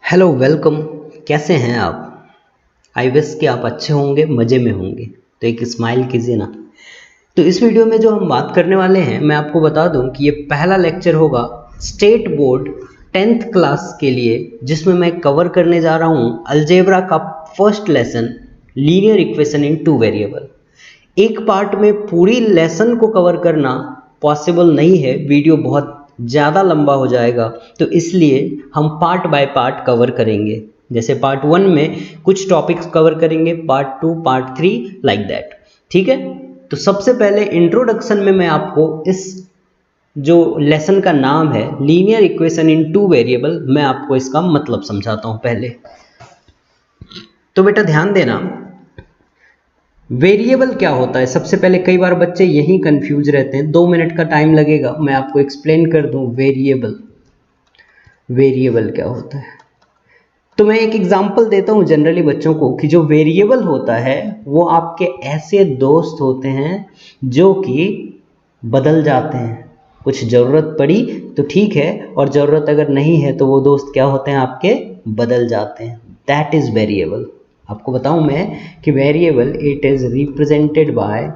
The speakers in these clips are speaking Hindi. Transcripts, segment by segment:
Hello welcome. कैसे हैं आप? आई विश कि आप अच्छे होंगे, मज़े में होंगे। तो एक स्माइल कीजिए ना। तो इस वीडियो में जो हम बात करने वाले हैं, मैं आपको बता दूं कि ये पहला लेक्चर होगा स्टेट बोर्ड 10th क्लास के लिए, जिसमें मैं कवर करने जा रहा हूँ अलजेब्रा का first lesson, linear equation in two variable. एक पार्ट में पूरी लेसन को कवर करना पॉसिबल नहीं है, वीडियो बहुत ज़्यादा लंबा हो जाएगा। तो इसलिए हम पार्ट बाय पार्ट कवर करेंगे। जैसे पार्ट 1 में कुछ टॉपिक्स कवर करेंगे, पार्ट 2, पार्ट 3 लाइक दैट। ठीक है। तो सबसे पहले इंट्रोडक्शन में मैं आपको इस जो लेसन का नाम है linear equation in two variable, मैं आपको इसका मतलब समझाता हूँ पहले। तो बेटा ध्यान देना, वेरिएबल क्या होता है। सबसे पहले कई बार बच्चे यही कंफ्यूज रहते हैं। 2 मिनट का टाइम लगेगा, मैं आपको एक्सप्लेन कर दूं वेरिएबल। वेरिएबल क्या होता है, तो मैं एक एग्जांपल देता हूं जनरली बच्चों को कि जो वेरिएबल होता है वो आपके ऐसे दोस्त होते हैं जो कि बदल जाते हैं। कुछ ज़रूरत पड़ी तो ठीक है, और ज़रूरत अगर नहीं है तो वो दोस्त क्या होते हैं, आपके बदल जाते हैं। That is variable. आपको बताऊं मैं कि variable it is represented by,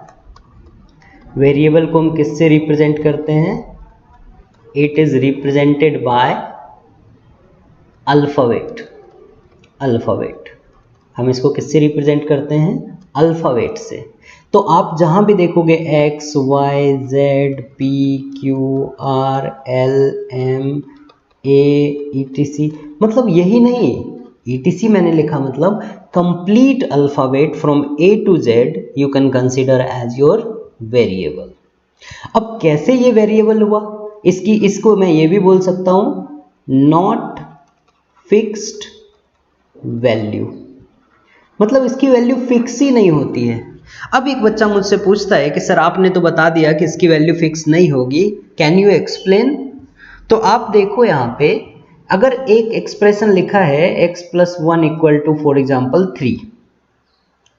variable को हम किससे रिप्रेजेंट करते हैं? It is represented by alphabet. Alphabet, हम इसको किससे रिप्रेजेंट करते हैं? अल्फ़ाबेट से। तो आप जहाँ भी देखोगे X Y Z P Q R L M A ETC, मतलब यही नहीं, ईटीसी मैंने लिखा मतलब complete alphabet from A to Z you can consider as your variable. अब कैसे ये वेरिएबल हुआ, इसको मैं ये भी बोल सकता हूँ नॉट फिक्स्ड वैल्यू, मतलब इसकी वैल्यू फिक्स ही नहीं होती है। अब एक बच्चा मुझसे पूछता है कि सर आपने तो बता दिया कि इसकी वैल्यू फिक्स नहीं होगी, कैन यू एक्सप्लेन? तो आप देखो यहाँ पे, अगर एक एक्सप्रेशन लिखा है x + 1 = फॉर एग्जाम्पल 3,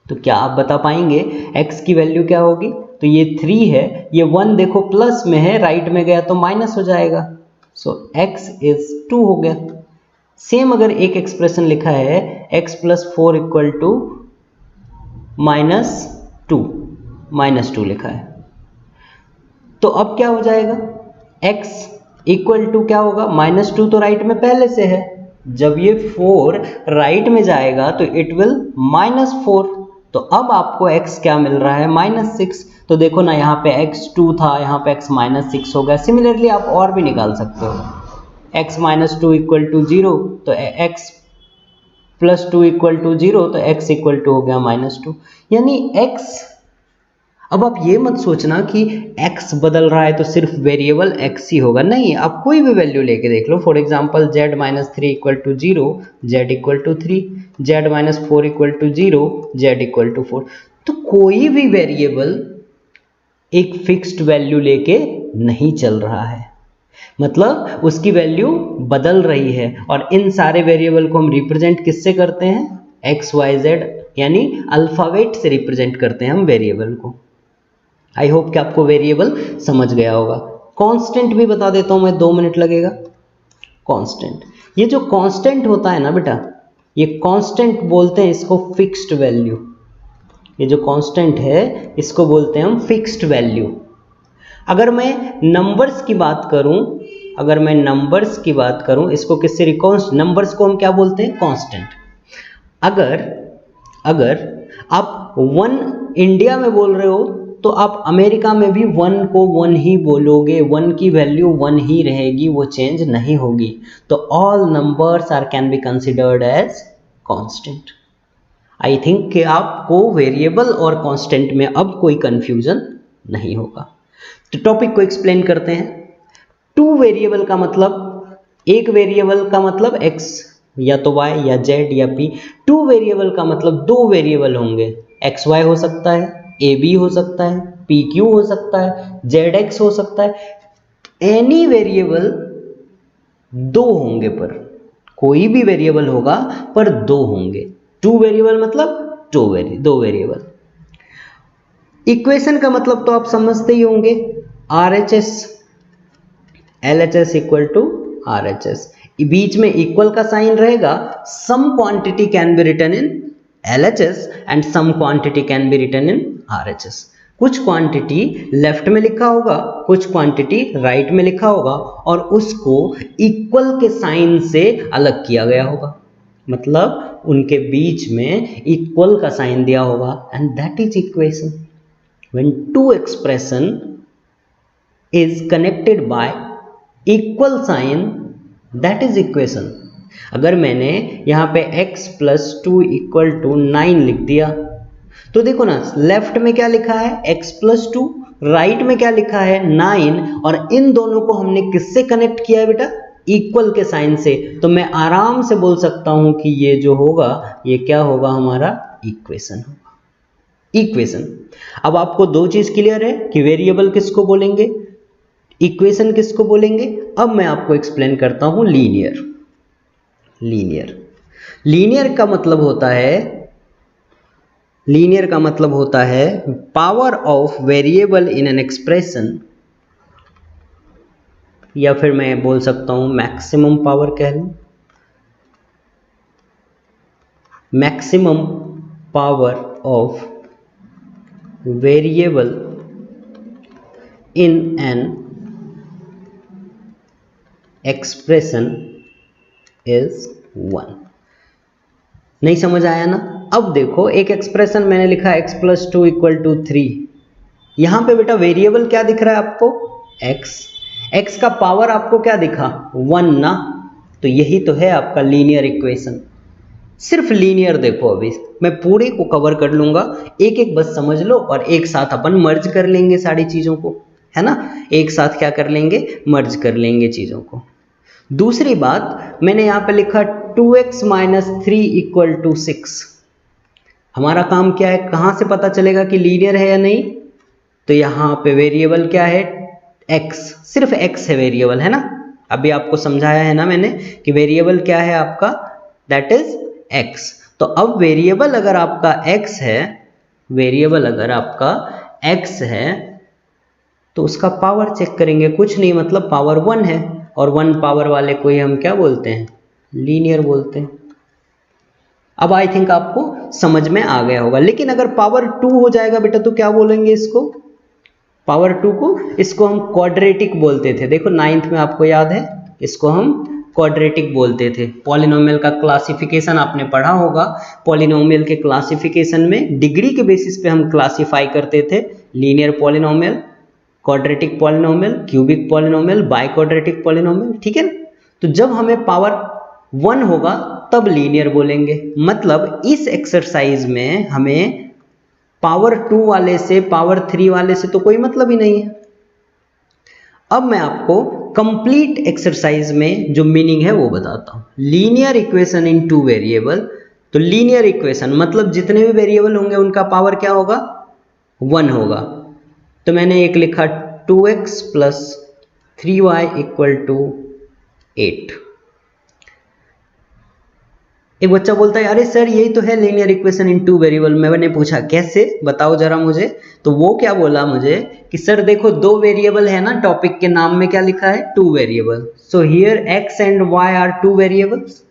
तो क्या आप बता पाएंगे x की वैल्यू क्या होगी? तो ये 3 है, ये 1 देखो प्लस में है, राइट में गया तो माइनस हो जाएगा। सो x इज 2 हो गया। सेम अगर एक एक्सप्रेशन लिखा है x + 4 = -2 लिखा है, तो अब क्या हो जाएगा? x इक्वल टू क्या होगा? -2 तो राइट में पहले से है, जब ये 4 राइट में जाएगा तो इट विल -4। तो अब आपको x क्या मिल रहा है? -6। तो देखो ना, यहाँ पे x 2 था, यहाँ पे x -6 हो गया। सिमिलरली आप और भी निकाल सकते हो, x - 2 = 0, तो x + 2 = 0, तो x = हो गया -2, यानी x। अब आप ये मत सोचना कि x बदल रहा है तो सिर्फ वेरिएबल x ही होगा, नहीं, आप कोई भी वैल्यू लेके देख लो। For example z - 3 = 0, z = 3, z - 4 = 0, z = 4। तो कोई भी वेरिएबल एक फिक्स्ड वैल्यू लेके नहीं चल रहा है, मतलब उसकी वैल्यू बदल रही है। और इन सारे वेरिएबल को हम रिप्रेजेंट किससे करते हैं? एक्स वाई जेड, यानी अल्फ़ाबेट से रिप्रेजेंट करते हैं हम वेरिएबल को। आई होप कि आपको वेरिएबल समझ गया होगा। कांस्टेंट भी बता देता हूं मैं, 2 मिनट लगेगा। कांस्टेंट, ये जो कांस्टेंट होता है ना बेटा, ये कांस्टेंट बोलते हैं इसको फिक्स्ड वैल्यू। ये जो कांस्टेंट है इसको बोलते हैं हम फिक्स्ड वैल्यू। अगर मैं नंबर्स की बात करूं, अगर मैं नंबर्स की बात करूं, इसको किससे नंबर्स को हम क्या बोलते हैं? कांस्टेंट। अगर अगर आप 1 इंडिया में बोल रहे हो तो आप अमेरिका में भी 1 को 1 ही बोलोगे, 1 की वैल्यू 1 ही रहेगी, वो चेंज नहीं होगी। तो all numbers are can be considered as constant. I think कि आपको वेरिएबल और कांस्टेंट में अब कोई कंफ्यूजन नहीं होगा। तो टॉपिक को एक्सप्लेन करते हैं। टू वेरिएबल का मतलब, एक वेरिएबल का मतलब x या तो y या z या p। टू वेरिएबल का मतलब 2 वेरिएबल होंगे, एक्स वाई हो सकता है, ए बी हो सकता है, पी क्यू हो सकता है, जेड एक्स हो सकता है। एनी वेरिएबल 2 होंगे, पर कोई भी वेरिएबल होगा पर 2 होंगे। टू वेरिएबल मतलब 2 वेरिएबल। इक्वेशन का मतलब तो आप समझते ही होंगे, RHS LHS = RHS। बीच में इक्वल का साइन रहेगा, some quantity can be written in LHS and some quantity can be written in RHS। कुछ क्वांटिटी लेफ्ट में लिखा होगा, कुछ क्वांटिटी राइट में लिखा होगा और उसको इक्वल के साइन से अलग किया गया होगा, मतलब उनके बीच में इक्वल का साइन दिया होगा, and that is equation. When two expression is connected by equal sign, that is equation. अगर मैंने यहाँ पे x + 2 = 9 लिख दिया, तो देखो ना, लेफ्ट में क्या लिखा है x + 2, राइट में क्या लिखा है 9, और इन दोनों को हमने किससे कनेक्ट किया है बेटा, इक्वल के साइन से। तो मैं आराम से बोल सकता हूं कि ये जो होगा ये क्या होगा, हमारा इक्वेशन होगा, इक्वेशन। अब आपको दो चीज क्लियर है कि वेरिएबल किसको बोलेंगे, इक्वेशन किसको बोलेंगे। अब मैं आपको एक्सप्लेन करता हूं लीनियर। लीनियर का मतलब होता है, लीनियर का मतलब होता है power of variable in an expression, या फिर मैं बोल सकता हूं मैक्सिमम पावर कह लूं, maximum power of variable in an expression is 1। नहीं समझ आया ना। अब देखो, एक एक्सप्रेशन मैंने लिखा x + 2 = 3, यहां पे बेटा वेरिएबल क्या दिख रहा है आपको, x का पावर आपको क्या दिखा 1 ना, तो यही तो है आपका लीनियर इक्वेशन। सिर्फ लीनियर देखो, अभी मैं पूरे को कवर कर लूंगा, एक एक बस समझ लो और एक साथ अपन मर्ज कर लेंगे सारी चीजों को, है ना, एक साथ क्या कर लेंगे, मर्ज कर लेंगे चीजों को। दूसरी बात, मैंने यहां पे लिखा 2x - 3 = 6। हमारा काम क्या है, कहां से पता चलेगा कि लीनियर है या नहीं, तो यहां पे वेरिएबल क्या है x, सिर्फ x है वेरिएबल, है ना। अभी आपको समझाया है ना मैंने कि वेरिएबल क्या है आपका, दैट इज x। तो अब वेरिएबल अगर आपका x है, वेरिएबल अगर आपका x है तो उसका पावर चेक करेंगे, कुछ नहीं, मतलब पावर 1 है, और 1 पावर वाले को ही हम क्या बोलते हैं, लीनियर बोलते हैं। अब आई थिंक आपको समझ में आ गया होगा। लेकिन अगर पावर 2 हो जाएगा बेटा तो क्या बोलेंगे इसको, पावर 2 को, इसको हम क्वाड्रेटिक बोलते थे। देखो 9th में आपको याद है, इसको हम क्वाड्रेटिक बोलते थे। पॉलिनोमियल का क्लासिफिकेशन आपने पढ़ा होगा, पॉलिनोमियल के क्लासिफिकेशन में डिग्री के बेसिस पे हम क्लासिफाई करते थे, linear polynomial, quadratic polynomial, cubic polynomial, by quadratic polynomial, ठीक है। तो जब हमें पावर 1 होगा तब लीनियर बोलेंगे। मतलब इस एक्सरसाइज में हमें पावर 2 वाले से, पावर 3 वाले से तो कोई मतलब ही नहीं है। अब मैं आपको कंप्लीट एक्सरसाइज में जो मीनिंग है वो बताता हूं। लीनियर इक्वेशन इन 2 वेरिएबल, तो लीनियर इक्वेशन मतलब जितने भी वेरिएबल होंगे उनका पावर क्या होगा, 1 होगा। तो मैंने एक लिखा 2x + 3y = 8। एक बच्चा बोलता है अरे सर यही तो है लीनियर इक्वेशन इन 2 वेरिएबल। मैंने पूछा कैसे, बताओ जरा मुझे। तो वो क्या बोला मुझे कि सर देखो 2 वेरिएबल है ना, टॉपिक के नाम में क्या लिखा है, 2 variable. So here x and y are 2 variables,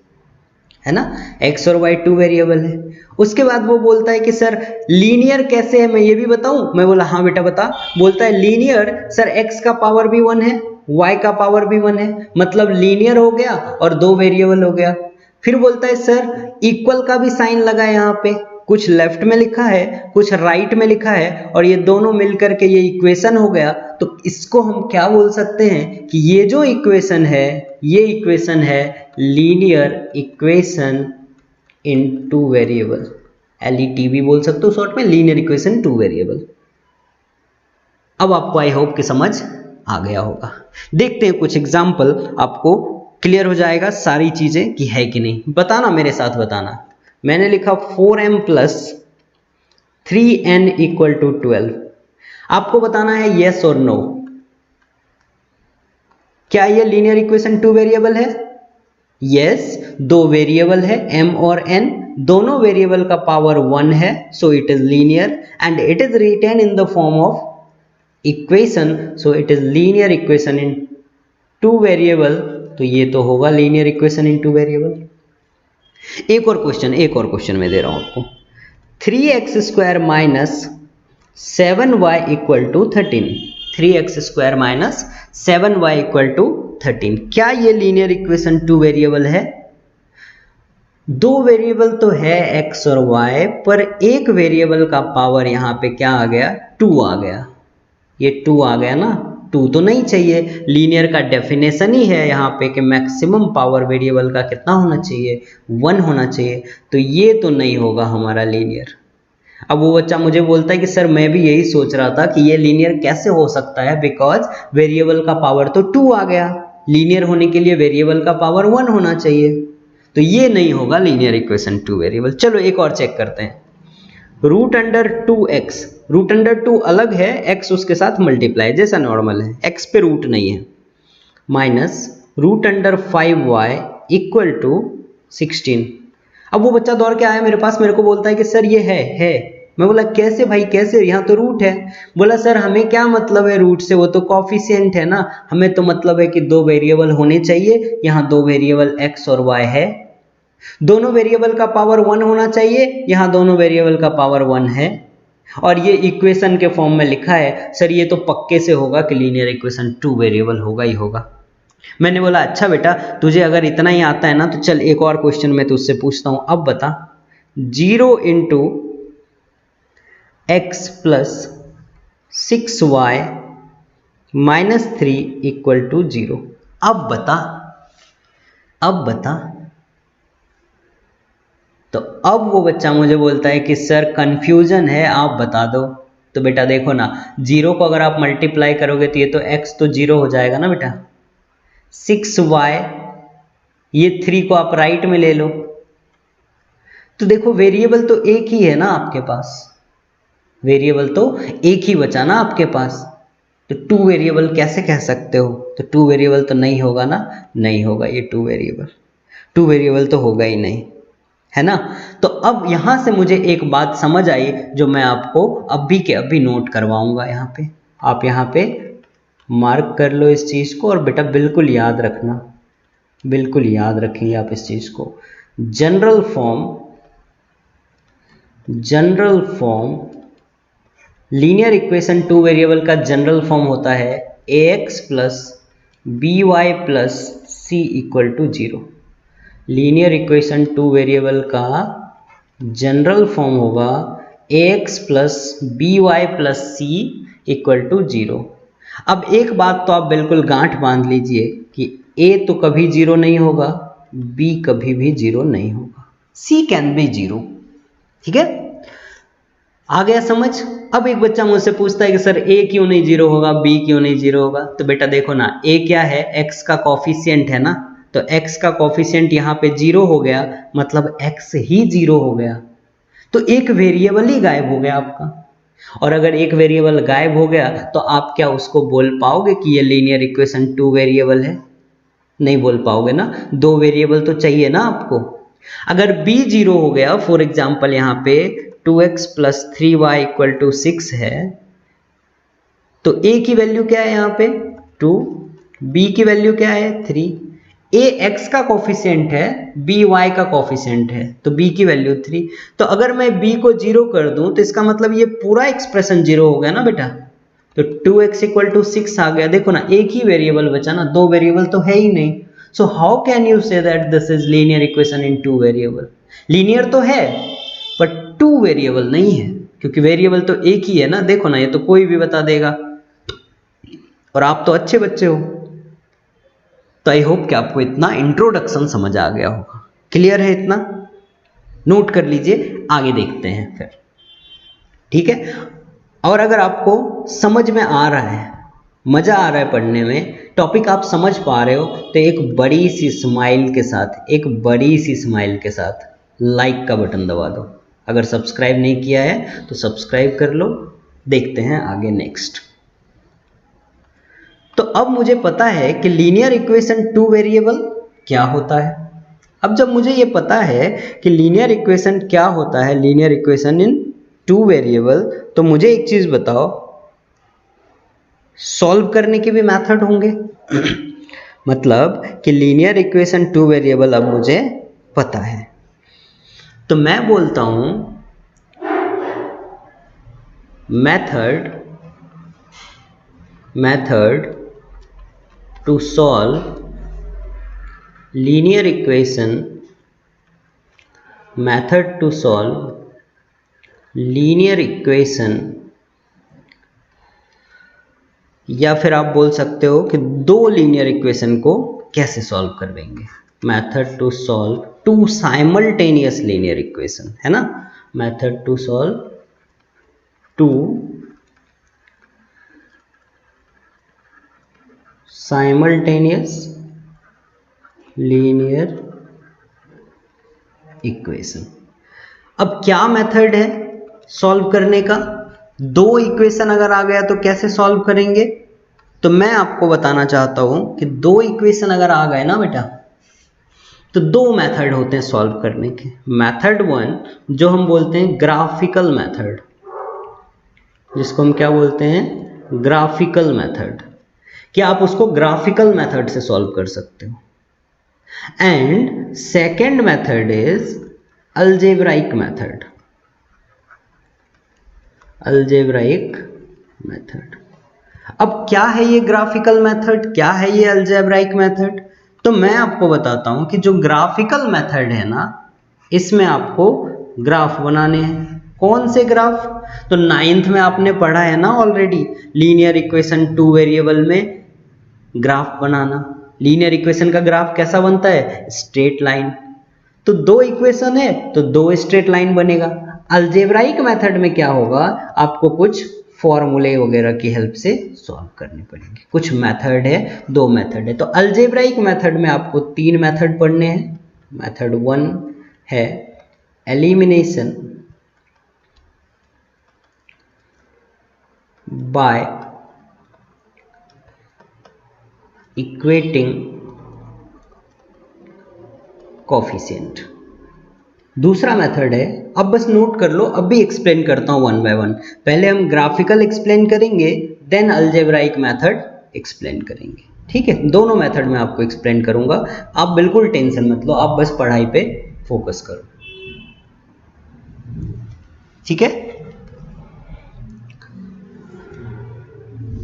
है ना, x और y 2 वेरिएबल है। उसके बाद वो बोलता है कि सर लीनियर कैसे है, मैं ये भी बताऊं। मैं बोला हाँ बेटा बता। बोलता है लीनियर सर x का पावर भी 1 है, y का पावर भी 1 है, मतलब लीनियर हो गया और 2 वेरिएबल हो गया। फिर बोलता है सर इक्वल का भी साइन लगा है यहाँ पे, कुछ लेफ्ट में लिखा है कुछ राइट में लिखा है, और ये दोनों मिलकर के ये इक्वेशन हो गया। तो इसको हम क्या बोल सकते हैं कि ये जो इक्वेशन है, ये इक्वेशन है linear equation in 2 variable, LET भी बोल सकते हो शॉर्ट में, लीनियर इक्वेशन 2 वेरिएबल। अब आपको आई होप कि समझ आ गया होगा। देखते हैं कुछ एग्जाम्पल, आपको क्लियर हो जाएगा सारी चीजें कि है कि नहीं। बताना, मेरे साथ बताना। मैंने लिखा 4m + 3n = 12। आपको बताना है यस और नो, क्या ये लीनियर इक्वेशन 2 वेरिएबल है। यस, 2 वेरिएबल है m और n, दोनों वेरिएबल का पावर 1 है, so it is linear and it is written in the form of equation, so it is linear equation in 2 variable तो ये तो होगा linear equation in two variable. एक और क्वेश्चन मैं दे रहा हूं आपको। 3x² minus 7y equal to 13। 3x² minus 7y equal to 13, क्या ये लीनियर इक्वेशन टू वेरिएबल है? दो वेरिएबल तो है x और y, पर एक वेरिएबल का पावर यहाँ पे क्या आ गया? 2 आ गया। ये 2 आ गया ना, 2 तो नहीं चाहिए। लीनियर का डेफिनेशन ही है यहाँ पे कि मैक्सिमम पावर वेरिएबल का कितना होना चाहिए? 1 होना चाहिए। तो ये तो नहीं होगा हमारा लीनियर। अब वो बच्चा मुझे बोलता है कि सर मैं भी यही सोच रहा था कि ये लीनियर कैसे हो सकता है, बिकॉज वेरिएबल का पावर तो 2 आ गया। लीनियर होने के लिए वेरिएबल का पावर 1 होना चाहिए, तो ये नहीं होगा लीनियर इक्वेशन टू वेरिएबल। चलो एक और चेक करते हैं। √2x, √2 अलग है, x उसके साथ मल्टीप्लाई जैसा नॉर्मल है, x पे रूट नहीं है, माइनस √5y इक्वल टू 16। अब वो बच्चा दौड़ के आया मेरे पास, मेरे को बोलता है कि सर ये है। मैं बोला कैसे भाई कैसे, यहाँ तो रूट है। बोला सर हमें क्या मतलब है रूट से, वो तो कॉफिशिएंट है ना, हमें तो मतलब है कि दो वेरिएबल होने चाहिए, यहाँ दो वेरिएबल x और y है, दोनों वेरिएबल का पावर 1 होना चाहिए, यहाँ दोनों वेरिएबल का पावर 1 है, और ये इक्वेशन के फॉर्म में लिखा है। सर ये तो पक्के से होगा कि लीनियर इक्वेशन टू वेरिएबल होगा ही होगा। मैंने बोला अच्छा बेटा तुझे अगर इतना ही आता है ना तो चल एक और क्वेश्चन मैं तुझसे पूछता हूं। अब बता, 0 × x plus 6y minus 3 equal to 0। अब बता। तो अब वो बच्चा मुझे बोलता है कि सर कंफ्यूजन है, आप बता दो। तो बेटा देखो ना, 0 को अगर आप मल्टीप्लाई करोगे तो ये तो x तो 0 हो जाएगा ना बेटा, 6y, ये 3 को आप राइट में ले लो। तो देखो वेरिएबल तो एक ही है ना आपके पास, वेरिएबल तो एक ही बचा ना आपके पास, तो टू वेरिएबल कैसे कह सकते हो? तो टू वेरिएबल तो नहीं होगा ना, नहीं होगा ये टू वेरिएबल तो होगा ही नहीं, है ना। तो अब यहां से मुझे एक बात समझ आई जो मैं आपको अभी के अभी नोट करवाऊंगा। यहाँ पे आप यहाँ पे मार्क कर लो इस चीज को, और बेटा बिल्कुल याद रखना, बिल्कुल याद रखेंगे आप इस चीज को। General form linear equation two variable का जनरल फॉर्म होता है ax plus by plus c equal to 0। Linear equation two variable का जनरल फॉर्म होगा ax plus by plus c equal to 0। अब एक बात तो आप बिल्कुल गांठ बांध लीजिए कि a तो कभी 0 नहीं होगा, b कभी भी 0 नहीं होगा, c कैन बी 0। ठीक है, आ गया समझ? अब एक बच्चा मुझसे पूछता है कि सर a क्यों नहीं 0 होगा, b क्यों नहीं 0 होगा? तो बेटा देखो ना, a क्या है? x का कॉफिशिएंट है ना, तो x का कॉफिशिएंट यहाँ पे 0 हो गया, मतलब x ही 0 हो गया, तो एक वेरिएबल ही गायब हो गया आपका। और अगर एक वेरिएबल गायब हो गया तो आप क्या उसको बोल पाओगे कि ये लीनियर इक्वेशन टू वेरिएबल है? नहीं बोल पाओगे ना, दो वेरिएबल तो चाहिए ना आपको। अगर b 0 हो गया, फॉर एग्जाम्पल यहाँ पे 2x plus 3y equal to 6 है, तो a की वैल्यू क्या है यहाँ पे? 2, b की वैल्यू क्या है? 3। a x का कोफिशिएंट है, b y का कोफिशिएंट है, तो b की वैल्यू 3। तो अगर मैं b को 0 कर दूं तो इसका मतलब ये पूरा एक्सप्रेशन 0 हो गया ना बेटा, तो 2x इक्वल टू 6 आ गया। देखो ना, एक ही वेरिएबल बचा ना, दो वेरिएबल तो है ही नहीं। So how can you say that this is linear equation in two variable? Linear तो है बट टू वेरिएबल नहीं है, क्योंकि वेरिएबल तो एक ही है ना। देखो ना, ये तो कोई भी बता देगा, और आप तो अच्छे बच्चे हो, तो आई होप कि आपको इतना इंट्रोडक्शन समझ आ गया होगा। क्लियर है इतना? नोट कर लीजिए, आगे देखते हैं फिर। ठीक है, और अगर आपको समझ में आ रहा है, मजा आ रहा है पढ़ने में, टॉपिक आप समझ पा रहे हो, तो एक बड़ी सी स्माइल के साथ लाइक का बटन दबा दो। अगर सब्सक्राइब नहीं किया है तो सब्सक्राइब कर लो। देखते हैं आगे नेक्स्ट। तो अब मुझे पता है कि लीनियर इक्वेशन टू वेरिएबल क्या होता है। अब जब मुझे ये पता है कि लीनियर इक्वेशन क्या होता है, linear equation in two variable, तो मुझे एक चीज बताओ, सॉल्व करने के भी मेथड होंगे। मतलब कि लीनियर इक्वेशन टू वेरिएबल अब मुझे पता है। तो मैं बोलता हूं method to solve linear equation, method to solve linear equation, या फिर आप बोल सकते हो कि दो लीनियर इक्वेशन को कैसे सॉल्व कर देंगे। Method to solve two simultaneous linear equation, है ना। Method to solve two simultaneous linear equation. अब क्या मेथड है सॉल्व करने का? दो इक्वेशन अगर आ गया तो कैसे सॉल्व करेंगे? तो मैं आपको बताना चाहता हूं कि दो इक्वेशन अगर आ गए ना बेटा, तो दो मेथड होते हैं सॉल्व करने के। मेथड वन जो हम बोलते हैं ग्राफिकल मेथड, जिसको हम क्या बोलते हैं? ग्राफिकल मेथड, कि आप उसको ग्राफिकल मेथड से सॉल्व कर सकते हो। And second method is algebraic method, algebraic method. अब क्या है ये ग्राफिकल मेथड, क्या है ये अलजेब्राइक मेथड? तो मैं आपको बताता हूं कि जो ग्राफिकल मेथड है ना, इसमें आपको ग्राफ बनाने हैं। कौन से ग्राफ? तो नाइन्थ में आपने पढ़ा है ना already, linear equation two variable में ग्राफ बनाना। लीनियर इक्वेशन का ग्राफ कैसा बनता है? Straight line. तो दो इक्वेशन है तो दो स्ट्रेट लाइन बनेगा। अलजेब्राइक मेथड में क्या होगा, आपको कुछ फॉर्मूले वगैरह की हेल्प से सॉल्व करने पड़ेंगे। कुछ मेथड है, दो मेथड है। तो अलजेब्राइक मेथड में आपको तीन मेथड पढ़ने हैं। मेथड वन है एलिमिनेशन बाय इक्वेटिंग कोफिशिएंट। दूसरा मेथड है, अब बस नोट कर लो, अब भी एक्सप्लेन करता हूं वन बाय वन। पहले हम ग्राफिकल एक्सप्लेन करेंगे, देन अलजेब्राइक मेथड एक्सप्लेन करेंगे। ठीक है, दोनों मेथड में आपको एक्सप्लेन करूंगा। आप बिल्कुल टेंशन मत लो, आप बस पढ़ाई पे फोकस करो। ठीक है,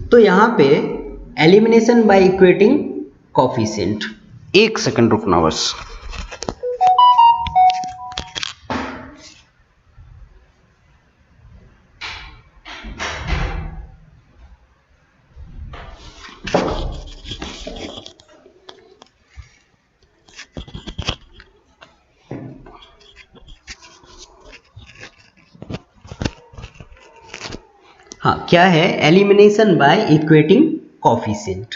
तो यहां पे एलिमिनेशन बाय इक्वेटिंग कोफिशिएंट। एक सेकंड रुकना बस। हाँ, क्या है? Elimination by equating coefficient.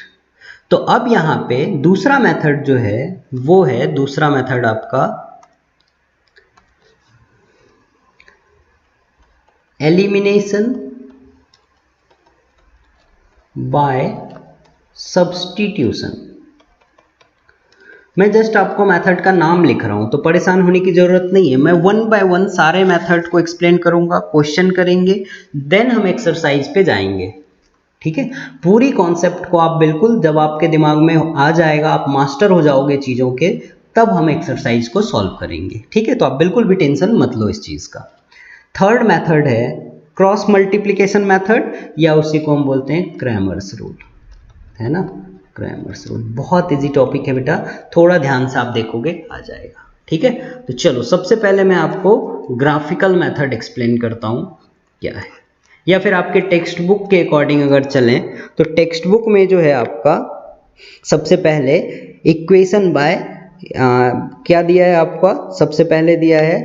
तो अब यहां पे दूसरा मेथड जो है वो है, दूसरा मेथड आपका एलिमिनेशन बाय सब्स्टिट्यूशन। मैं जस्ट आपको मेथड का नाम लिख रहा हूं, तो परेशान होने की जरूरत नहीं है। मैं वन बाय वन सारे मेथड को एक्सप्लेन करूंगा, क्वेश्चन करेंगे, देन हम एक्सरसाइज पे जाएंगे। ठीक है, पूरी कॉन्सेप्ट को आप बिल्कुल, जब आपके दिमाग में आ जाएगा, आप मास्टर हो जाओगे चीज़ों के, तब हम एक्सरसाइज को सॉल्व करेंगे। ठीक है, तो आप बिल्कुल भी टेंशन मत लो इस चीज़ का। थर्ड मेथड है क्रॉस मल्टीप्लिकेशन मेथड, या उसी को हम बोलते हैं क्रैमर्स रूल, है ना। क्रैमर्स रूल बहुत इजी टॉपिक है बेटा, थोड़ा ध्यान से आप देखोगे आ जाएगा। ठीक है, तो चलो सबसे पहले मैं आपको ग्राफिकल मेथड एक्सप्लेन करता हूं क्या है, या फिर आपके टेक्स्ट बुक के अकॉर्डिंग अगर चलें तो टेक्स्ट बुक में जो है आपका सबसे पहले इक्वेशन बाय क्या दिया है आपका, सबसे पहले दिया है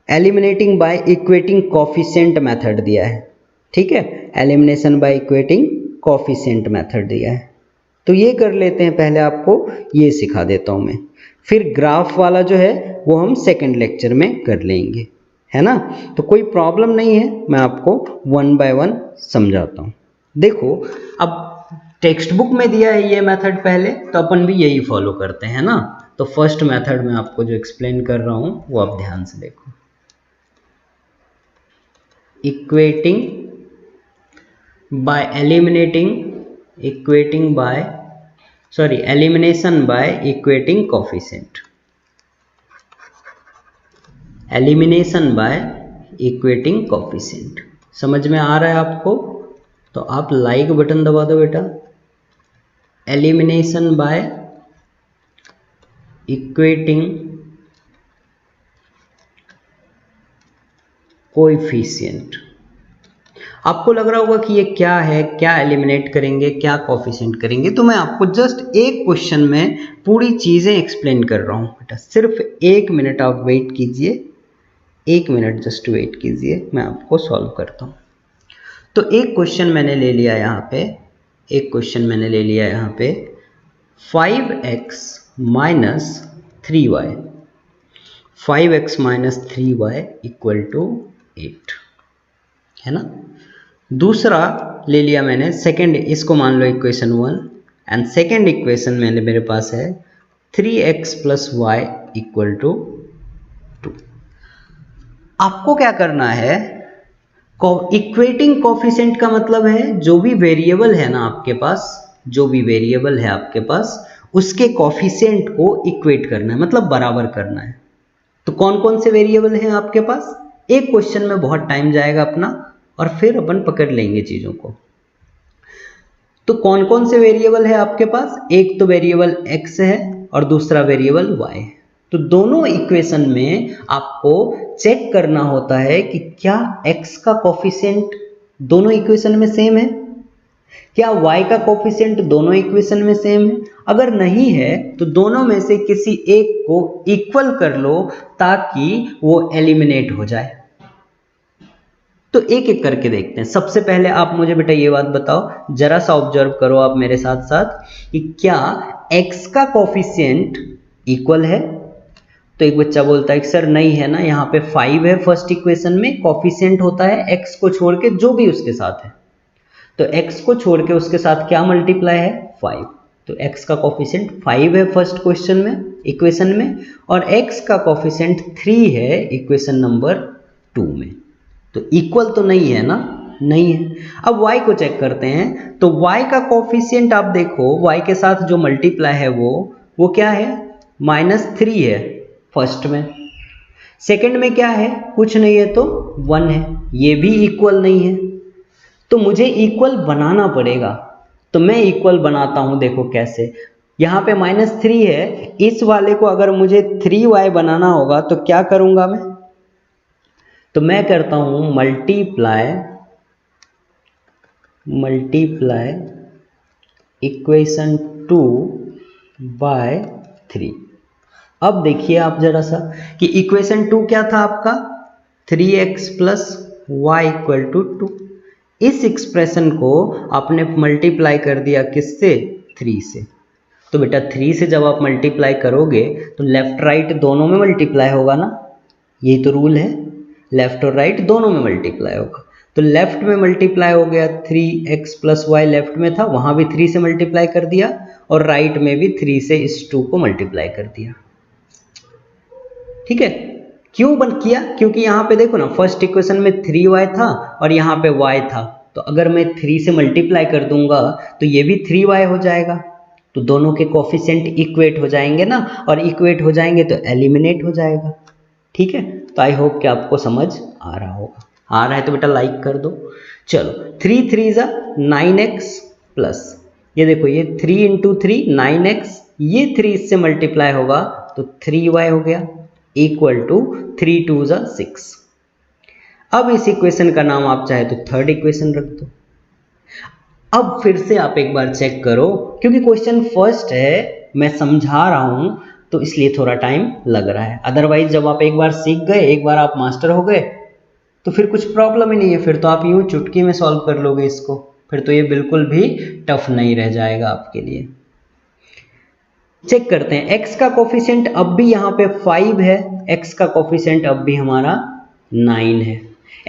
eliminating by equating coefficient method दिया है। ठीक है, elimination by equating coefficient method दिया है। तो ये कर लेते हैं, पहले आपको ये सिखा देता हूं मैं, फिर ग्राफ वाला जो है वो हम सेकंड लेक्चर में कर लेंगे, है ना। तो कोई प्रॉब्लम नहीं है, मैं आपको वन बाय वन समझाता हूं। देखो, अब टेक्स्ट बुक में दिया है ये मेथड पहले, तो अपन भी यही फॉलो करते हैं ना। तो फर्स्ट मेथड में आपको जो एक्सप्लेन कर रहा हूं वो आप ध्यान से देखो। Equating by eliminating, equating by sorry elimination by equating coefficient, elimination by equating coefficient. समझ में आ रहा है आपको? तो आप लाइक बटन दबा दो बेटा। Elimination by equating coefficient. आपको लग रहा होगा कि ये क्या है, क्या एलिमिनेट करेंगे, क्या कोफिशिएंट करेंगे, तो मैं आपको जस्ट एक क्वेश्चन में पूरी चीजें एक्सप्लेन कर रहा हूं बेटा। सिर्फ 1 मिनट आप वेट कीजिए, 1 मिनट जस्ट वेट कीजिए, मैं आपको सॉल्व करता हूं। तो एक क्वेश्चन मैंने ले लिया यहाँ पे, एक क्वेश्चन मैंने ले लिया यहाँ पे 5x minus 3y, 5x minus 3y equal to 8 है ना। दूसरा ले लिया मैंने सेकेंड, इसको मान लो इक्वेशन 1 एंड सेकेंड इक्वेशन मैंने मेरे पास है 3x plus Y equal to 2। आपको क्या करना है, इक्वेटिंग कोफिशिएंट का मतलब है जो भी वेरिएबल है ना आपके पास, जो भी वेरिएबल है आपके पास उसके कोफिशिएंट को इक्वेट करना है, मतलब बराबर करना है। तो कौन कौन से वेरिएबल हैं आपके पास, एक क्वेश्चन में बहुत टाइम जाएगा अपना और फिर अपन पकड़ लेंगे चीजों को। तो कौन कौन से वेरिएबल है आपके पास, एक तो वेरिएबल x है और दूसरा वेरिएबल y है। तो दोनों इक्वेशन में आपको चेक करना होता है कि क्या x का कोफिशिएंट दोनों इक्वेशन में सेम है, क्या y का कोफिशिएंट दोनों इक्वेशन में सेम है। अगर नहीं है तो दोनों में से किसी एक को इक्वल कर लो ताकि वो एलिमिनेट हो जाए। तो एक एक करके देखते हैं। सबसे पहले आप मुझे बेटा ये बात बताओ, जरा सा ऑब्जर्व करो आप मेरे साथ साथ कि क्या x का कोफिशिएंट इक्वल है। तो एक बच्चा बोलता है कि सर नहीं है ना, यहाँ पे 5 है फर्स्ट इक्वेशन में, कोफिशिएंट होता है x को छोड़ के जो भी उसके साथ है। तो x को छोड़ के उसके साथ क्या मल्टीप्लाई है, 5। तो x का कोफिशिएंट 5 है फर्स्ट क्वेश्चन में, इक्वेशन में, और x का कोफिशिएंट 3 है इक्वेशन नंबर 2 में। तो इक्वल तो नहीं है ना, नहीं है। अब y को चेक करते हैं। तो y का कोफिशिएंट आप देखो, y के साथ जो मल्टीप्लाई है वो क्या है, -3 है फर्स्ट में। सेकंड में क्या है, कुछ नहीं है तो 1 है, ये भी इक्वल नहीं है। तो मुझे इक्वल बनाना पड़ेगा। तो मैं इक्वल बनाता हूं, देखो कैसे। यहाँ पे -3 है, इस वाले को अगर मुझे 3y बनाना होगा तो क्या करूंगा मैं, तो मैं करता हूं मल्टीप्लाई इक्वेशन 2 बाय 3। अब देखिए आप जरा सा कि इक्वेशन 2 क्या था आपका, 3x plus Y equal to 2। इस एक्सप्रेशन को आपने मल्टीप्लाई कर दिया किससे, 3 से। तो बेटा 3 से जब आप मल्टीप्लाई करोगे तो लेफ्ट राइट दोनों में मल्टीप्लाई होगा ना, यही तो रूल है, लेफ्ट और राइट दोनों में मल्टीप्लाई होगा। तो लेफ्ट में मल्टीप्लाई हो गया, 3x प्लस वाई लेफ्ट में था, वहां भी 3 से मल्टीप्लाई कर दिया, और राइट में भी 3 से इस 2 को मल्टीप्लाई कर दिया। ठीक है, क्यों बन किया, क्योंकि यहाँ पे देखो ना फर्स्ट इक्वेशन में 3y था और यहाँ पे y था। तो अगर मैं 3 से मल्टीप्लाई कर दूंगा तो ये भी 3y हो जाएगा। तो दोनों के कोफिशिएंट इक्वेट हो जाएंगे ना, और इक्वेट हो जाएंगे तो एलिमिनेट हो जाएगा। ठीक है, तो आई होप कि आपको समझ आ रहा होगा। आ रहा है तो बेटा लाइक कर दो। चलो 3 3 जा 9x प्लस, ये देखो ये 3 इंटू 3 9x, ये 3 इससे मल्टीप्लाई होगा तो 3y हो गया इक्वल टू 3 2 जा 6। अब इस इक्वेशन का नाम आप चाहे तो थर्ड इक्वेशन रख दो। अब फिर से आप एक बार चेक करो, क्योंकि क्वेश्चन फर्स्ट है, मैं समझा रहा हूं तो इसलिए थोड़ा टाइम लग रहा है। अदरवाइज जब आप एक बार सीख गए, एक बार आप मास्टर हो गए तो फिर कुछ प्रॉब्लम ही नहीं है, फिर तो आप यूं चुटकी में सॉल्व कर लोगे इसको, फिर तो ये बिल्कुल भी टफ नहीं रह जाएगा आपके लिए। चेक करते हैं, x का कोफिशिएंट अब भी यहाँ पे 5 है, x का कोफिशिएंट अब भी हमारा 9 है,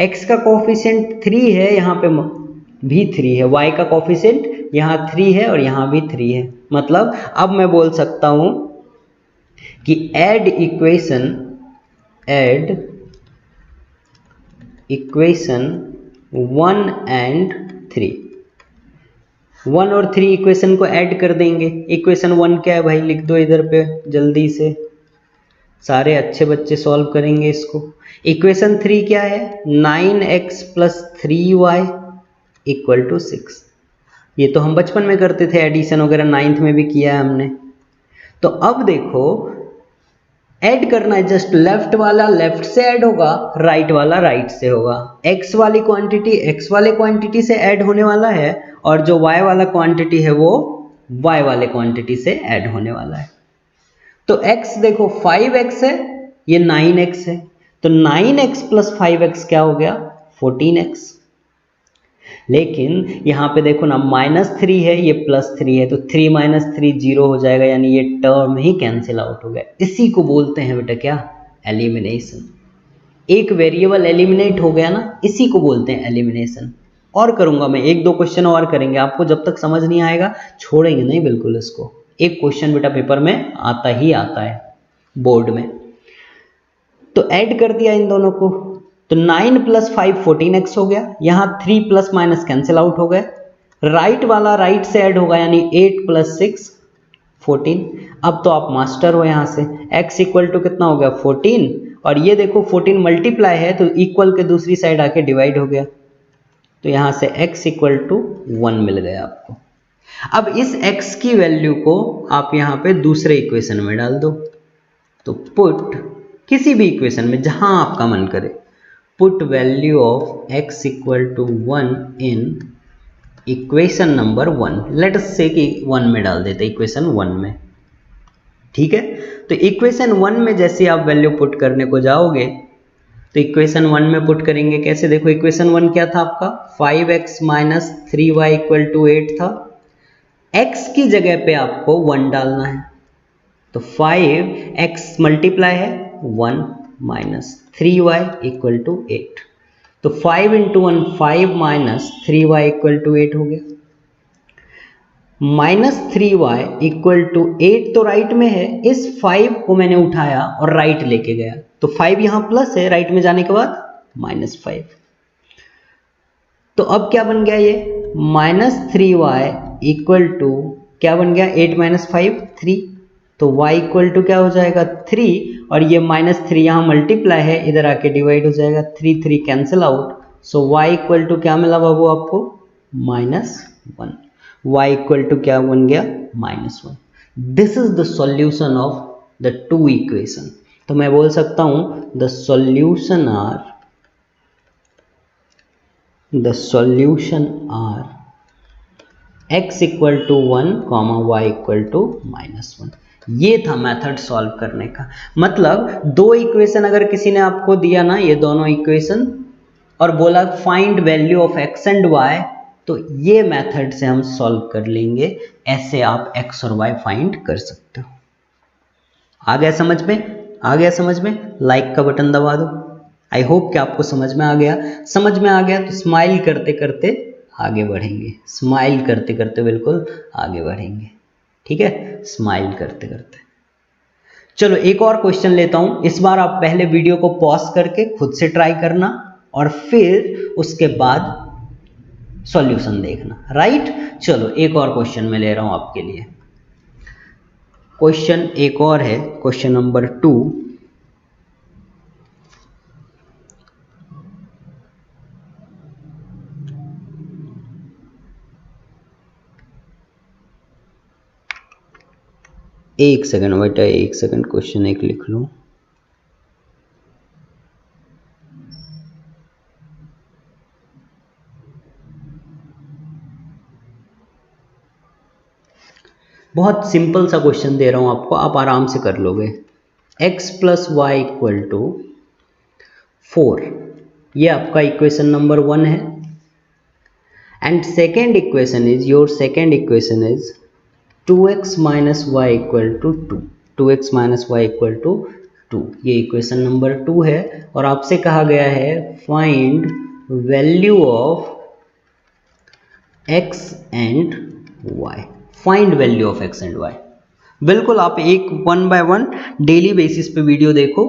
x का कोफिशिएंट 3 है, यहाँ पे भी 3 है, y का कोफिशिएंट यहाँ 3 है और यहाँ भी 3 है। मतलब अब मैं बोल सकता हूं कि ऐड इक्वेशन 1 एंड 3। 1 और 3 इक्वेशन को ऐड कर देंगे। इक्वेशन 1 क्या है भाई, लिख दो इधर पे जल्दी से, सारे अच्छे बच्चे सॉल्व करेंगे इसको। इक्वेशन 3 क्या है, 9x + 3y = 6। ये तो हम बचपन में करते थे, एडिशन वगैरह 9th में भी किया है हमने। तो अब देखो ऐड करना है, जस्ट लेफ्ट वाला लेफ्ट से ऐड होगा, राइट वाला राइट से होगा। x वाली क्वांटिटी x वाले क्वांटिटी से ऐड होने वाला है, और जो y वाला क्वांटिटी है वो y वाले क्वांटिटी से ऐड होने वाला है। तो x देखो 5x है, ये 9x है, तो 9x + 5x क्या हो गया, 14x। लेकिन यहाँ पे देखो ना -3 है, ये +3 है, तो 3 - 3 0 हो जाएगा, यानी ये टर्म ही कैंसिल आउट हो गया। इसी को बोलते हैं बेटा क्या, एलिमिनेशन। एक वेरिएबल एलिमिनेट हो गया ना, इसी को बोलते हैं एलिमिनेशन। और करूंगा मैं 1-2 क्वेश्चन और करेंगे, आपको जब तक समझ नहीं आएगा छोड़ेंगे नहीं बिल्कुल इसको। एक क्वेश्चन बेटा पेपर में आता ही आता है बोर्ड में। तो ऐड कर दिया इन दोनों को, तो 9 + 5 14x हो गया, यहाँ 3 ± कैंसिल आउट हो गए। राइट वाला राइट से ऐड होगा, यानी 8 + 6 14। अब तो आप मास्टर हो यहाँ से, x = कितना हो गया 14, और ये देखो 14 मल्टीप्लाई है तो इक्वल के दूसरी साइड आके डिवाइड हो गया, तो यहाँ से x = 1 मिल गया आपको। अब इस x की वैल्यू को आप यहाँ पे दूसरे इक्वेशन में डाल दो, तो पुट किसी भी इक्वेशन में जहां आपका मन करे, put value of x = 1 in equation number 1। Let us से कि 1 में डाल देते, इक्वेशन 1 में, ठीक है। तो इक्वेशन 1 में जैसे आप वैल्यू पुट करने को जाओगे, तो इक्वेशन 1 में पुट करेंगे कैसे, देखो इक्वेशन 1 क्या था आपका, 5x - 3y = 8 था। x की जगह पे आपको 1 डालना है, तो 5x मल्टीप्लाई है 1 - 3y = 8, तो 5 × 1 5 - 3y = 8 हो गया। -3y = 8 तो राइट में है, इस 5 को मैंने उठाया और राइट लेके गया, तो 5 यहाँ प्लस है, राइट में जाने के बाद -5। तो अब क्या बन गया ये, -3y = क्या बन गया, 8 - 5 3, तो y = क्या हो जाएगा 3, और ये -3 यहाँ मल्टीप्लाई है, इधर आके डिवाइड हो जाएगा, 3 3 कैंसिल आउट, सो y = क्या मिला बाबू आपको, -1। y = क्या बन गया, -1। This is the solution of the two equation. तो मैं बोल सकता हूं the solution are x = 1, y = -1। ये था मेथड सॉल्व करने का। मतलब दो इक्वेशन अगर किसी ने आपको दिया ना, ये दोनों इक्वेशन, और बोला find value of x and y, तो ये मेथड से हम सॉल्व कर लेंगे। ऐसे आप x और y फाइंड कर सकते हो। आ गया समझ में, आ गया समझ में, लाइक का बटन दबा दो। आई होप कि आपको समझ में आ गया। समझ में आ गया तो स्माइल करते करते आगे बढ़ेंगे, स्माइल करते करते बिल्कुल आगे बढ़ेंगे, ठीक है, स्माइल करते करते। चलो एक और क्वेश्चन लेता हूं। इस बार आप पहले वीडियो को पॉज करके खुद से ट्राई करना, और फिर उसके बाद सॉल्यूशन देखना, राइट। चलो एक और क्वेश्चन मैं ले रहा हूं आपके लिए। क्वेश्चन एक और है, क्वेश्चन नंबर 2। एक सेकंड बेटा, एक सेकंड, क्वेश्चन एक लिख लूं। बहुत सिंपल सा क्वेश्चन दे रहा हूं आपको, आप आराम से कर लोगे। x + y = 4, ये आपका इक्वेशन नंबर 1 है। And second equation is, your second equation is 2x - y = 2, 2x - y = 2, ये इक्वेशन नंबर 2 है। और आपसे कहा गया है find value of x and y, find value of x and y। बिल्कुल आप एक 1 बाय 1 डेली बेसिस पे वीडियो देखो,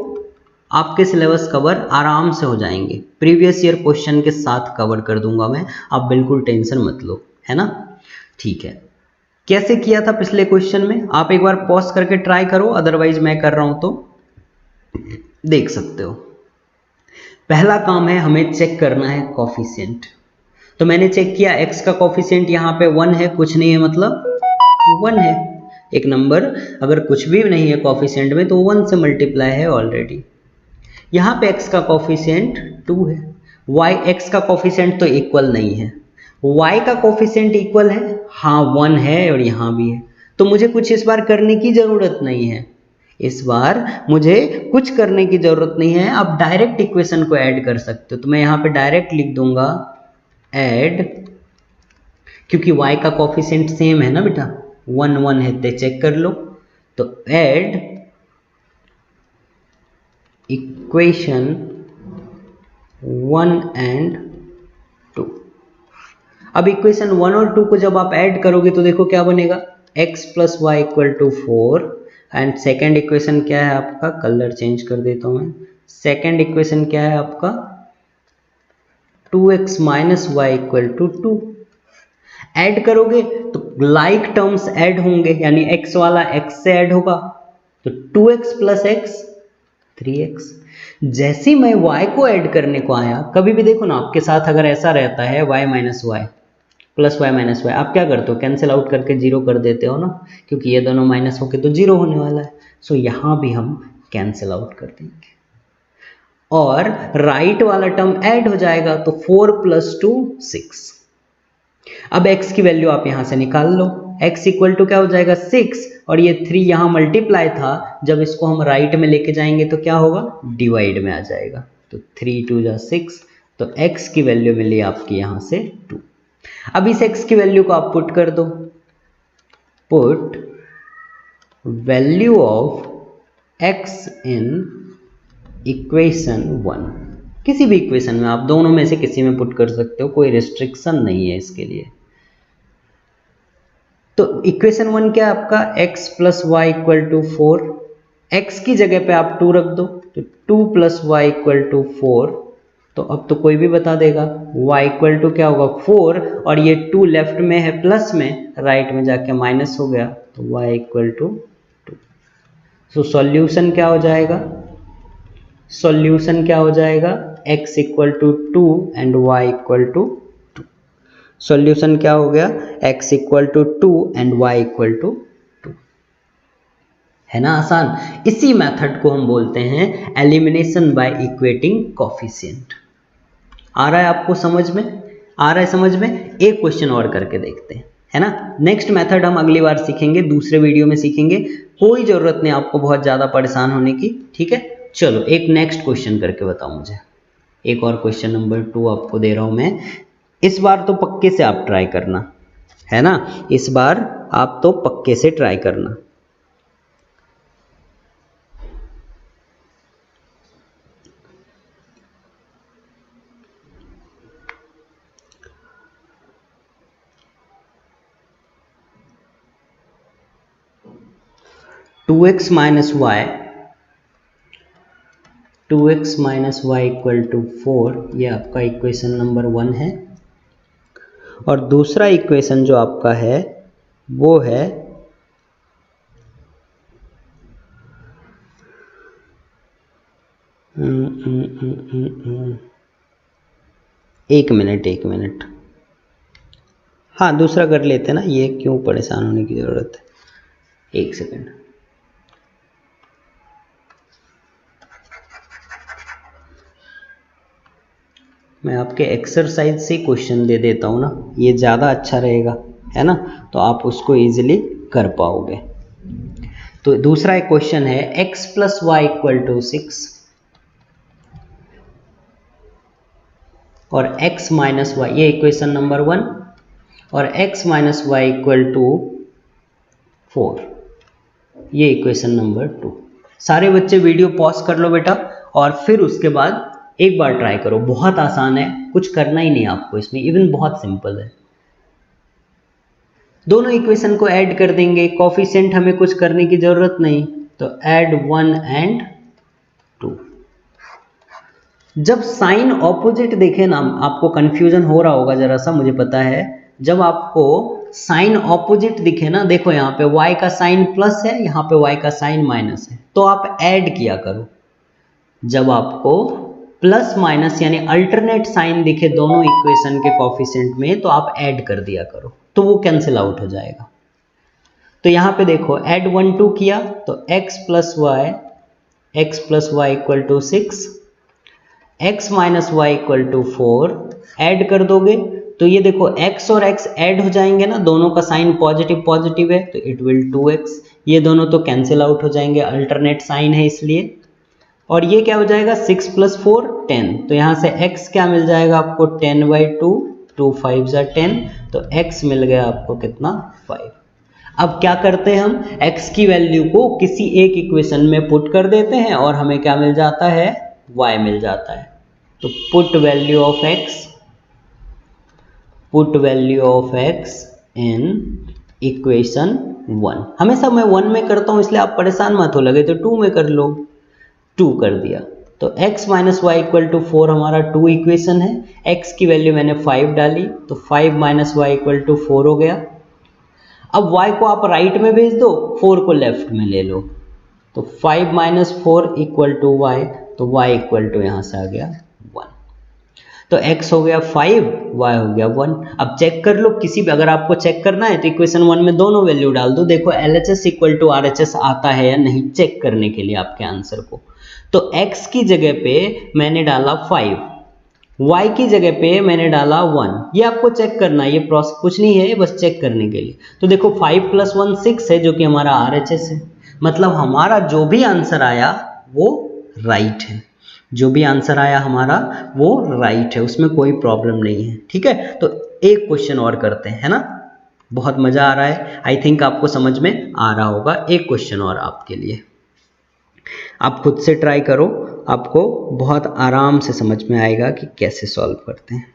आपके सिलेबस कवर आराम से हो जाएंगे। प्रीवियस ईयर क्वेश्चन के साथ कवर कर दूंगा मैं, आप बिल्कुल टेंशन मत लो, है ना। ठीक है, कैसे किया था पिछले क्वेश्चन में आप एक बार पॉज करके ट्राई करो, अदरवाइज मैं कर रहा हूं तो देख सकते हो। पहला काम है हमें चेक करना है कॉफिशिएंट। तो मैंने चेक किया x का कॉफिशिएंट यहाँ पे 1 है, कुछ नहीं है मतलब 1 है। एक नंबर अगर कुछ भी नहीं है कॉफिशिएंट में तो 1 से मल्टीप्लाई है ऑलरेडी। यहाँ पे x का कॉफिशिएंट 2 है, y x का कॉफिशिएंट तो इक्वल नहीं है, y का कॉफिशिएंट इक्वल है, हाँ 1 है और यहाँ भी है। तो मुझे कुछ इस बार करने की जरूरत नहीं है, इस बार मुझे कुछ करने की जरूरत नहीं है। आप डायरेक्ट इक्वेशन को ऐड कर सकते हो, तो मैं यहाँ पे डायरेक्ट लिख दूंगा ऐड, क्योंकि y का कॉफिशिएंट सेम है ना बेटा, 1 1 है, तो चेक कर लो। तो ऐड इक्वेशन 1 एंड 2। अब इक्वेशन 1 और 2 को जब आप ऐड करोगे तो देखो क्या बनेगा, x plus Y equal to 4। And second equation क्या है आपका, कलर चेंज कर देता हूं मैं, सेकेंड इक्वेशन क्या है आपका 2x minus Y equal to 2। Add करोगे तो लाइक टर्म्स ऐड होंगे, यानी x वाला x से ऐड होगा, तो 2x प्लस x 3x। जैसे मैं y को ऐड करने को आया, कभी भी देखो ना आपके साथ अगर ऐसा रहता है y minus Y plus Y minus Y, आप क्या करते हो, कैंसिल आउट करके जीरो कर देते हो ना, क्योंकि ये दोनों माइनस होके तो जीरो होने वाला है। सो यहाँ भी हम कैंसिल आउट कर देंगे और राइट वाला टर्म ऐड हो जाएगा, तो 4 प्लस 2 6। अब x की वैल्यू आप यहां से निकाल लो, x इक्वल टू क्या हो जाएगा 6, और ये 3 यहां मल्टीप्लाई था, जब इसको हम राइट में लेके जाएंगे तो क्या होगा, डिवाइड में आ जाएगा, तो 3 2 जा 6, तो x की वैल्यू मिली आपकी यहां से 2। अब इस x की वैल्यू को आप पुट कर दो, put value of x in equation 1, किसी भी इक्वेशन में आप दोनों में से किसी में पुट कर सकते हो, कोई रिस्ट्रिक्शन नहीं है इसके लिए। तो इक्वेशन 1 क्या है आपका, x plus Y equal to 4, x की जगह पे आप 2 रख दो, तो 2 प्लस वाई इक्वल टू 4, तो अब तो कोई भी बता देगा, y इक्वल टू क्या होगा 4, और ये 2 लेफ्ट में है प्लस में, राइट में जाके माइनस हो गया, तो y equal to 2। So solution क्या हो जाएगा, सॉल्यूशन क्या हो जाएगा, x equal to 2 and y equal to 2। Solution क्या हो गया, x equal to 2 and y equal to 2। है ना आसान। इसी मेथड को हम बोलते हैं एलिमिनेशन बाय इक्वेटिंग कोफिशिएंट। आ रहा है आपको समझ में, आ रहा है समझ में। एक क्वेश्चन और करके देखते हैं, है ना। नेक्स्ट मेथड हम अगली बार सीखेंगे, दूसरे वीडियो में सीखेंगे, कोई जरूरत नहीं आपको बहुत ज़्यादा परेशान होने की, ठीक है। चलो एक नेक्स्ट क्वेश्चन करके बताओ मुझे, एक और क्वेश्चन नंबर 2 आपको दे रहा हूं मैं। इस बार तो पक्के से आप ट्राई करना, है ना, इस बार आप तो पक्के से ट्राई करना। Two X minus Y equal to 4, ये आपका इक्वेशन नंबर 1 है। और दूसरा इक्वेशन जो आपका है वो है एक मिनट, हाँ दूसरा कर लेते हैं ना, ये क्यों परेशान होने की ज़रूरत है, एक सेकंड। मैं आपके एक्सरसाइज से क्वेश्चन दे देता हूँ ना, ये ज़्यादा अच्छा रहेगा, है ना, तो आप उसको इजीली कर पाओगे। तो दूसरा एक क्वेश्चन है x plus Y equal to 6 और x माइनस वाई, ये इक्वेशन नंबर 1, और x minus Y equal to 4, ये इक्वेशन नंबर 2। सारे बच्चे वीडियो पॉज कर लो बेटा, और फिर उसके बाद एक बार ट्राई करो, बहुत आसान है, कुछ करना ही नहीं आपको इसमें, इवन बहुत सिंपल है। दोनों इक्वेशन को ऐड कर देंगे, कोफिशिएंट हमें कुछ करने की जरूरत नहीं, तो ऐड 1 एंड 2। जब साइन ऑपोजिट देखे ना, आपको कंफ्यूजन हो रहा होगा जरा सा, मुझे पता है, जब आपको साइन ऑपोजिट दिखे ना, देखो यहाँ पे y का साइन प्लस है, यहाँ पे y का साइन माइनस है, तो आप ऐड किया करो। जब आपको प्लस माइनस यानी अल्टरनेट साइन दिखे दोनों इक्वेशन के कोफिशिएंट में, तो आप ऐड कर दिया करो, तो वो कैंसिल आउट हो जाएगा। तो यहाँ पे देखो ऐड 1 2 किया तो x plus Y equal to 6, x minus Y equal to 4, add कर दोगे तो ये देखो x और x ऐड हो जाएंगे ना, दोनों का साइन पॉजिटिव पॉजिटिव है, तो इट विल 2x, ये दोनों तो कैंसिल आउट हो जाएंगे, अल्टरनेट साइन है इसलिए। और ये क्या हो जाएगा 6 प्लस 4 10, तो यहाँ से x क्या मिल जाएगा आपको 10/2, 2 5 जा 10, तो x मिल गया आपको कितना 5। अब क्या करते हैं हम, x की वैल्यू को किसी एक इक्वेशन में पुट कर देते हैं और हमें क्या मिल जाता है y मिल जाता है। तो put value of x in equation 1, हमेशा मैं 1 में करता हूं इसलिए आप परेशान मत हो, लगे तो 2 में कर लो, 2 कर दिया तो x minus Y equal to 4 हमारा 2 इक्वेशन है। x की वैल्यू मैंने 5 डाली तो 5 माइनस वाई इक्वल टू 4 हो गया। अब y को आप राइट में भेज दो, 4 को लेफ्ट में ले लो, तो 5 माइनस 4 इक्वल टू वाई, तो y इक्वल टू यहाँ से आ गया 1, तो x हो गया 5, y हो गया 1। अब चेक कर लो, किसी भी अगर आपको चेक करना है तो इक्वेशन 1 में दोनों वैल्यू डाल दो, देखो LHS इक्वल टू RHS आता है या नहीं चेक करने के लिए आपके आंसर को। तो x की जगह पे मैंने डाला 5, y की जगह पे मैंने डाला 1, ये आपको चेक करना है, ये प्रोसेस कुछ नहीं है, बस चेक करने के लिए। तो देखो 5 + 1 6 है जो कि हमारा RHS है, मतलब हमारा जो भी आंसर आया वो राइट है, जो भी आंसर आया हमारा वो राइट है, उसमें कोई प्रॉब्लम नहीं है। ठीक है, तो एक क्वेश्चन और करते हैं, है ना, बहुत मजा आ रहा है, आई थिंक आपको समझ में आ रहा होगा। एक क्वेश्चन और आपके लिए, आप खुद से ट्राई करो, आपको बहुत आराम से समझ में आएगा कि कैसे सॉल्व करते हैं।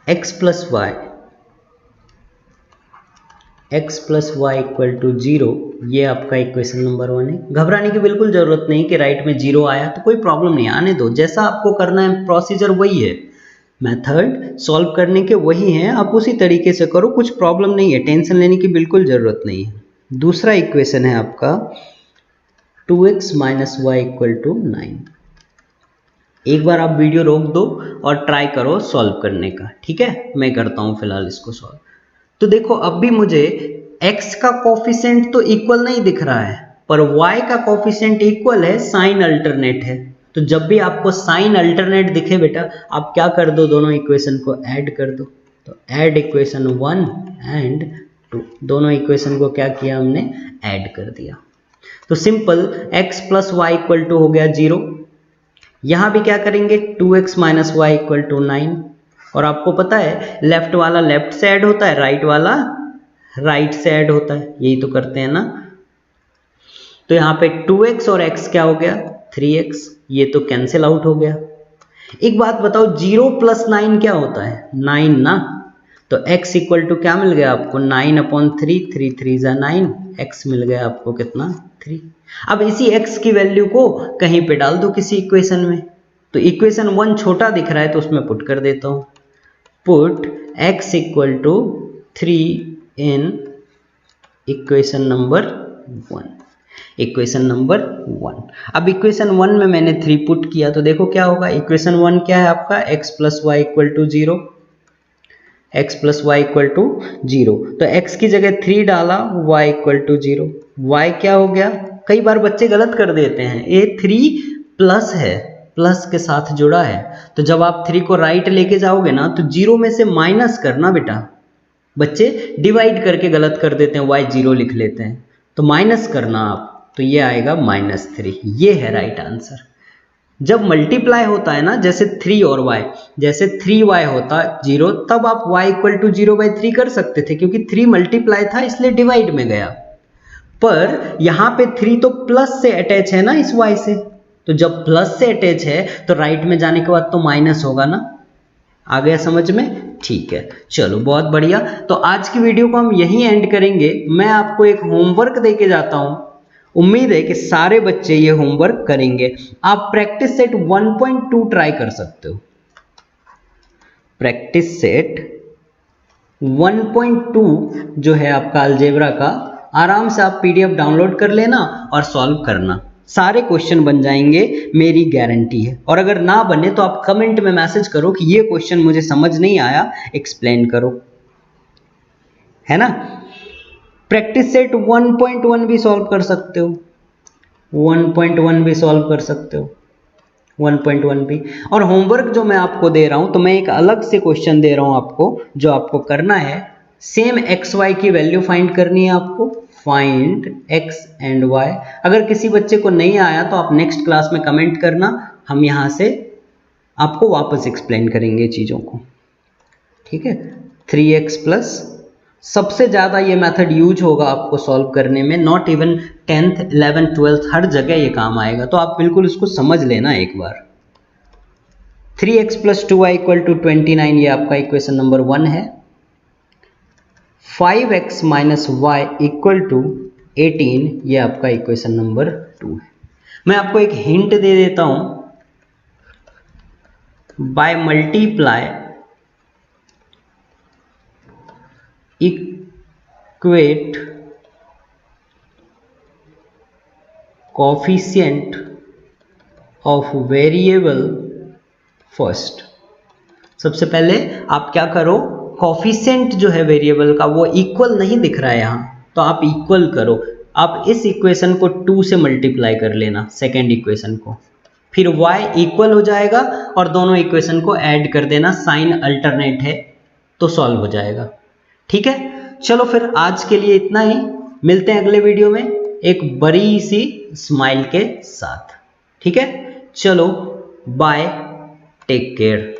x plus Y equal to 0, ये आपका इक्वेशन नंबर 1 है। घबराने की बिल्कुल जरूरत नहीं कि राइट में 0 आया तो कोई प्रॉब्लम नहीं, आने दो, जैसा आपको करना है प्रोसीजर वही है, मेथड सॉल्व करने के वही हैं, आप उसी तरीके से करो, कुछ प्रॉब्लम नहीं है, टेंशन लेने की बिल्कुल ज़रूरत नहीं है। दूसरा इक्वेशन है आपका 2x minus Y equal to 9। एक बार आप वीडियो रोक दो और ट्राई करो सॉल्व करने का, ठीक है, मैं करता हूँ फिलहाल इसको सॉल्व। तो देखो अब भी मुझे x का कोफिशिएंट तो इक्वल नहीं दिख रहा है, पर y का कोफिशिएंट इक्वल है, साइन अल्टरनेट है। तो जब भी आपको साइन अल्टरनेट दिखे बेटा, आप क्या कर दो, दोनों इक्वेशन को ऐड कर दो। तो ऐड इक्वेशन 1 एंड 2, दोनों इक्वेशन को क्या किया हमने, ऐड कर दिया। तो simple x plus Y equal to हो गया 0। यहां भी क्या करेंगे 2x minus Y equal to 9, और आपको पता है लेफ्ट वाला लेफ्ट से ऐड होता है, राइट वाला राइट से ऐड होता है, यही तो करते हैं ना। तो यहाँ पे 2x और x क्या हो गया 3x, ये तो कैंसिल आउट हो गया। एक बात बताओ 0 + 9 क्या होता है 9 ना, तो x इक्वल टू क्या मिल गया आपको 9/3, 3 3 जा 9, x मिल गया आपको कितना 3। अब इसी x की वैल्यू को कहीं पे डाल दो किसी इक्वेशन में, तो इक्वेशन 1 छोटा दिख रहा है तो उसमें पुट कर देता हूँ, put x equal to 3 in equation number 1, equation number 1। अब इक्वेशन 1 में मैंने 3 पुट किया तो देखो क्या होगा, इक्वेशन 1 क्या है आपका x plus Y equal to 0, x plus Y equal to 0, तो x की जगह 3 डाला, y इक्वल टू 0, y क्या हो गया, कई बार बच्चे गलत कर देते हैं, ये 3 प्लस है, प्लस के साथ जुड़ा है, तो जब आप 3 को राइट लेके जाओगे ना तो 0 में से माइनस करना बेटा, बच्चे डिवाइड करके गलत कर देते हैं, y 0 लिख लेते हैं, तो माइनस करना आप, तो ये आएगा -3, ये है राइट आंसर। जब मल्टीप्लाई होता है ना, जैसे 3 और y, जैसे 3y होता 0, तब आप y इक्वल टू 0/3 कर सकते थे, क्योंकि 3 मल्टीप्लाई था इसलिए डिवाइड में गया, पर यहाँ पे 3 तो प्लस से अटैच है ना इस y से, तो जब प्लस से अटैच है तो राइट में जाने के बाद तो माइनस होगा ना, आ गया समझ में, ठीक है, चलो बहुत बढ़िया। तो आज की वीडियो को हम यहीं एंड करेंगे, मैं आपको एक होमवर्क देके जाता हूँ, उम्मीद है कि सारे बच्चे ये होमवर्क करेंगे। आप प्रैक्टिस सेट 1.2 ट्राई कर सकते हो। प्रैक्टिस सेट 1.2 जो है आपका अलजेब्रा का, आराम से आप पीडीएफ डाउनलोड कर लेना और सॉल्व करना, सारे क्वेश्चन बन जाएंगे, मेरी गारंटी है। और अगर ना बने तो आप कमेंट में मैसेज करो कि ये क्वेश्चन मुझे समझ नहीं आया, एक्सप्लेन करो, है ना। प्रैक्टिस सेट 1.1 भी सॉल्व कर सकते हो, 1.1 भी सॉल्व कर सकते हो, 1.1 भी। और होमवर्क जो मैं आपको दे रहा हूं, तो मैं एक अलग से क्वेश्चन दे रहा हूं आपको, जो आपको करना है सेम एक्स वाई की वैल्यू फाइंड करनी है आपको। Find X and Y. अगर किसी बच्चे को नहीं आया तो आप नेक्स्ट क्लास में कमेंट करना, हम यहां से आपको वापस एक्सप्लेन करेंगे चीजों को, ठीक है। 3x प्लस, सबसे ज्यादा ये मेथड यूज होगा आपको सॉल्व करने में, not even 10th 11th 12th, हर जगह ये काम आएगा, तो आप बिल्कुल इसको समझ लेना एक बार। 3x plus 2y equal to 29, ये आपका इक्वेशन नंबर 1 है। 5x minus Y equal to 18, ये आपका इक्वेशन नंबर 2 है। मैं आपको एक हिंट दे देता हूं, by multiply equate coefficient of variable first. सबसे पहले आप क्या करो, कोफिशिएंट जो है वेरिएबल का वो इक्वल नहीं दिख रहा है यहां, तो आप इक्वल करो। आप इस इक्वेशन को 2 से मल्टीप्लाई कर लेना, सेकेंड इक्वेशन को, फिर y इक्वल हो जाएगा और दोनों इक्वेशन को ऐड कर देना, साइन अल्टरनेट है तो सॉल्व हो जाएगा, ठीक है। चलो फिर आज के लिए इतना ही, मिलते हैं अगले वीडियो में एक बड़ी सी स्माइल के साथ, ठीक है। चलो बाय, टेक केयर।